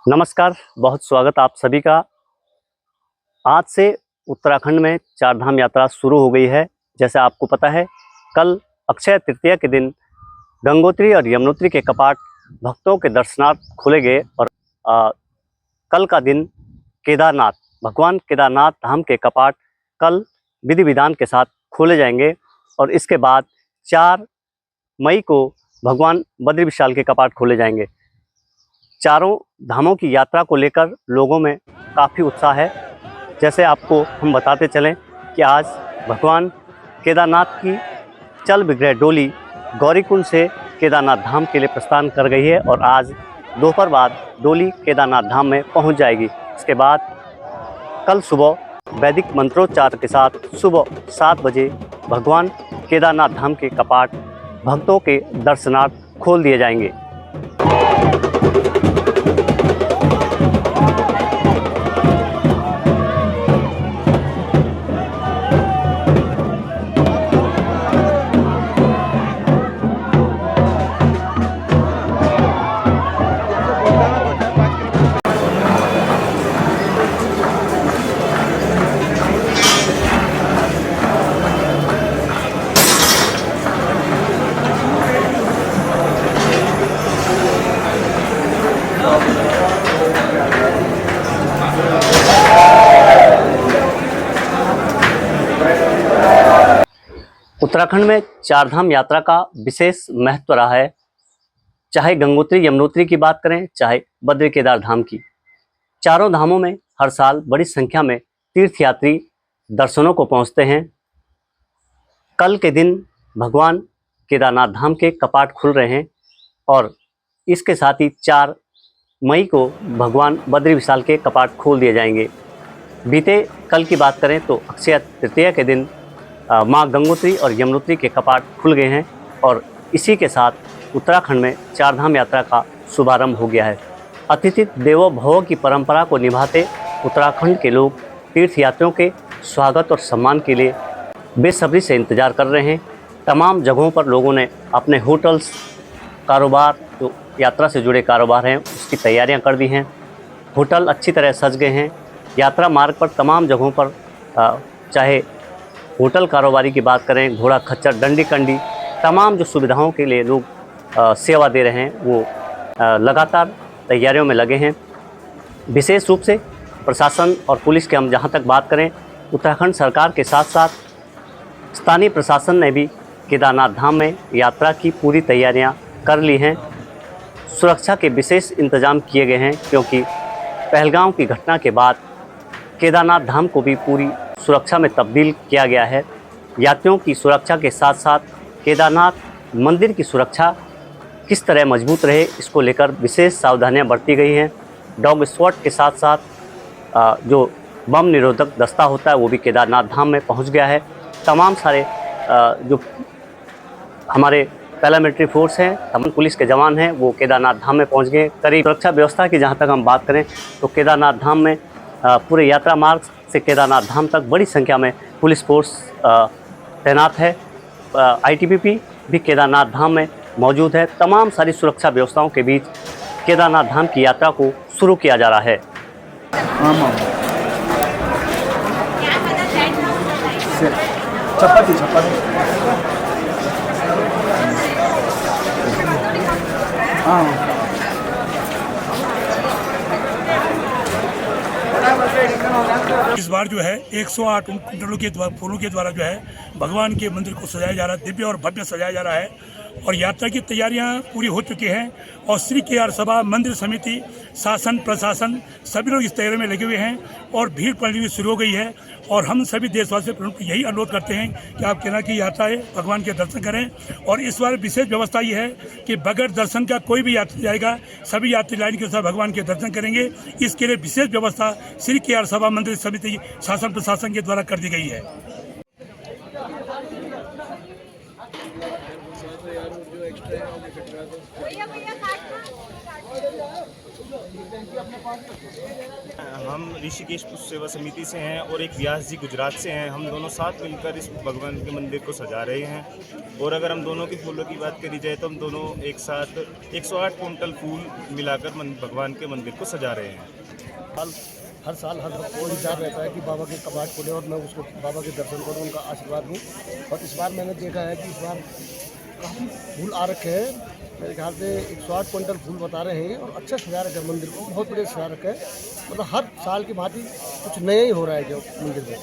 नमस्कार, बहुत स्वागत आप सभी का। आज से उत्तराखंड में चार धाम यात्रा शुरू हो गई है। जैसे आपको पता है, कल अक्षय तृतीया के दिन गंगोत्री और यमुनोत्री के कपाट भक्तों के दर्शनार्थ खोले गए और कल का दिन केदारनाथ, भगवान केदारनाथ धाम के कपाट कल विधि विधान के साथ खोले जाएंगे और इसके बाद 4 मई को भगवान बद्री विशाल के कपाट खोले जाएंगे। चारों धामों की यात्रा को लेकर लोगों में काफ़ी उत्साह है। जैसे आपको हम बताते चलें कि आज भगवान केदारनाथ की चल विग्रह डोली गौरीकुंड से केदारनाथ धाम के लिए प्रस्थान कर गई है और आज दोपहर बाद डोली केदारनाथ धाम में पहुंच जाएगी। इसके बाद कल सुबह वैदिक मंत्रोच्चार के साथ सुबह 7 बजे भगवान केदारनाथ धाम के कपाट भक्तों के दर्शनार्थ खोल दिए जाएंगे। उत्तराखंड में चारधाम यात्रा का विशेष महत्व रहा है। चाहे गंगोत्री यमुनोत्री की बात करें, चाहे बद्री केदार धाम की, चारों धामों में हर साल बड़ी संख्या में तीर्थयात्री दर्शनों को पहुंचते हैं। कल के दिन भगवान केदारनाथ धाम के कपाट खुल रहे हैं और इसके साथ ही 4 मई को भगवान बद्री विशाल के कपाट खोल दिए जाएंगे। बीते कल की बात करें तो अक्षय तृतीया के दिन माँ गंगोत्री और यमुनोत्री के कपाट खुल गए हैं और इसी के साथ उत्तराखंड में चारधाम यात्रा का शुभारंभ हो गया है। अतिथि देवो भव की परंपरा को निभाते उत्तराखंड के लोग तीर्थयात्रियों के स्वागत और सम्मान के लिए बेसब्री से इंतजार कर रहे हैं। तमाम जगहों पर लोगों ने अपने होटल्स, कारोबार, जो यात्रा से जुड़े कारोबार हैं, उसकी तैयारियां कर दी हैं। होटल अच्छी तरह सज गए हैं। यात्रा मार्ग पर तमाम जगहों पर चाहे होटल कारोबारी की बात करें, घोड़ा खच्चर, डंडी कंडी, तमाम जो सुविधाओं के लिए लोग सेवा दे रहे हैं वो लगातार तैयारियों में लगे हैं। विशेष रूप से प्रशासन और पुलिस के हम जहां तक बात करें, उत्तराखंड सरकार के साथ साथ स्थानीय प्रशासन ने भी केदारनाथ धाम में यात्रा की पूरी तैयारियां कर ली हैं। सुरक्षा के विशेष इंतजाम किए गए हैं क्योंकि पहलगाम की घटना के बाद केदारनाथ धाम को भी पूरी सुरक्षा में तब्दील किया गया है। यात्रियों की सुरक्षा के साथ साथ केदारनाथ मंदिर की सुरक्षा किस तरह मजबूत रहे, इसको लेकर विशेष सावधानियां बरती गई हैं। डॉग स्क्वाड के साथ साथ जो बम निरोधक दस्ता होता है वो भी केदारनाथ धाम में पहुंच गया है। तमाम सारे जो हमारे पैरामिलिट्री फोर्स हैं, तमाम पुलिस के जवान हैं, वो केदारनाथ धाम में पहुंच गए। करीब सुरक्षा व्यवस्था की जहां तक हम बात करें तो केदारनाथ धाम में पूरे यात्रा मार्ग से केदारनाथ धाम तक बड़ी संख्या में पुलिस फोर्स तैनात है। आईटीबीपी भी केदारनाथ धाम में मौजूद है। तमाम सारी सुरक्षा व्यवस्थाओं के बीच केदारनाथ धाम की यात्रा को शुरू किया जा रहा है। चपाती इस बार जो है 108 कुंडलों के फूलों के द्वारा जो है भगवान के मंदिर को सजाया जा रहा है, दिव्य और भव्य सजाया जा रहा है और यात्रा की तैयारियां पूरी हो चुकी हैं और श्री केदार सभा, मंदिर समिति, शासन, प्रशासन सभी लोग इस तैयारी में लगे हुए हैं और भीड़ पड़नी भी शुरू हो गई है। और हम सभी देशवासियों को यही अनुरोध करते हैं कि आप केदारनाथ की यात्रा है, भगवान के दर्शन करें। और इस बार विशेष व्यवस्था ये है कि बगैर दर्शन का कोई भी यात्री जाएगा, सभी यात्री लाइन के साथ भगवान के दर्शन करेंगे। इसके लिए विशेष व्यवस्था श्री केदार सभा, मंदिर समिति, शासन, प्रशासन के द्वारा कर दी गई है। भैया हम ऋषिकेश पुष्प सेवा समिति से हैं और एक व्यास जी गुजरात से हैं। हम दोनों साथ मिलकर इस भगवान के मंदिर को सजा रहे हैं। और अगर हम दोनों की फूलों की बात करी जाए तो हम दोनों एक साथ 108 कुंटल फूल मिलाकर भगवान के मंदिर को सजा रहे हैं। हर साल हर भक्त को इंतजार रहता है कि बाबा के कपाट खुले और मैं उसको बाबा के दर्शन करूं, उनका आशीर्वाद लूं। और इस बार मैंने देखा है कि इस बार काफ़ी फूल आ रखे हैं। मेरे ख्याल से 108 क्विंटल फूल बता रहे हैं और अच्छा सजा रखा है मंदिर को, बहुत बढ़िया सजा रखा है। मतलब हर साल की भांति कुछ नया ही हो रहा है जो मंदिर में।